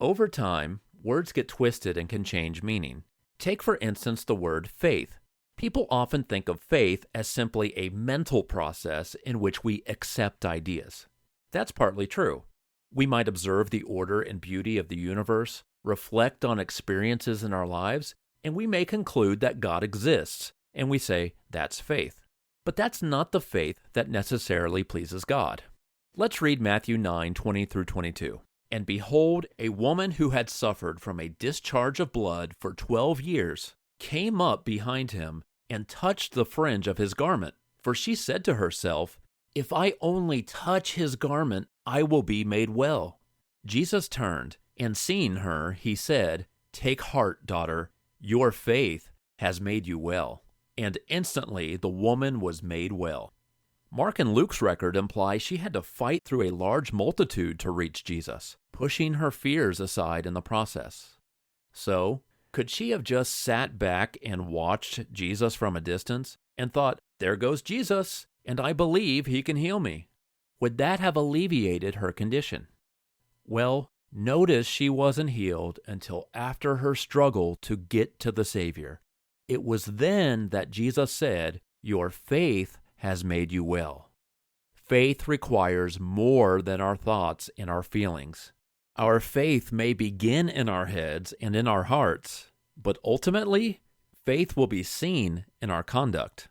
Over time, words get twisted and can change meaning. Take, for instance, the word faith. People often think of faith as simply a mental process in which we accept ideas. That's partly true. We might observe the order and beauty of the universe, reflect on experiences in our lives, and we may conclude that God exists, and we say, that's faith. But that's not the faith that necessarily pleases God. Let's read Matthew 9:20 through 22. And behold, a woman who had suffered from a discharge of blood for 12 years came up behind him and touched the fringe of his garment. For she said to herself, if I only touch his garment, I will be made well. Jesus turned, and seeing her, he said, take heart, daughter, your faith has made you well. And instantly the woman was made well. Mark and Luke's record imply she had to fight through a large multitude to reach Jesus, pushing her fears aside in the process. So, could she have just sat back and watched Jesus from a distance and thought, there goes Jesus, and I believe he can heal me? Would that have alleviated her condition? Well, notice she wasn't healed until after her struggle to get to the Savior. It was then that Jesus said, your faith has made you well. Faith requires more than our thoughts and our feelings. Our faith may begin in our heads and in our hearts, but ultimately, faith will be seen in our conduct.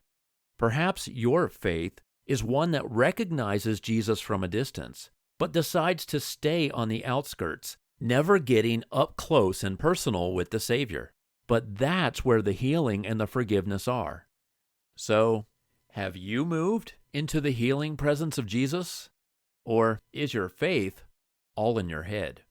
Perhaps your faith is one that recognizes Jesus from a distance, but decides to stay on the outskirts, never getting up close and personal with the Savior. But that's where the healing and the forgiveness are. So, have you moved into the healing presence of Jesus? Or is your faith all in your head?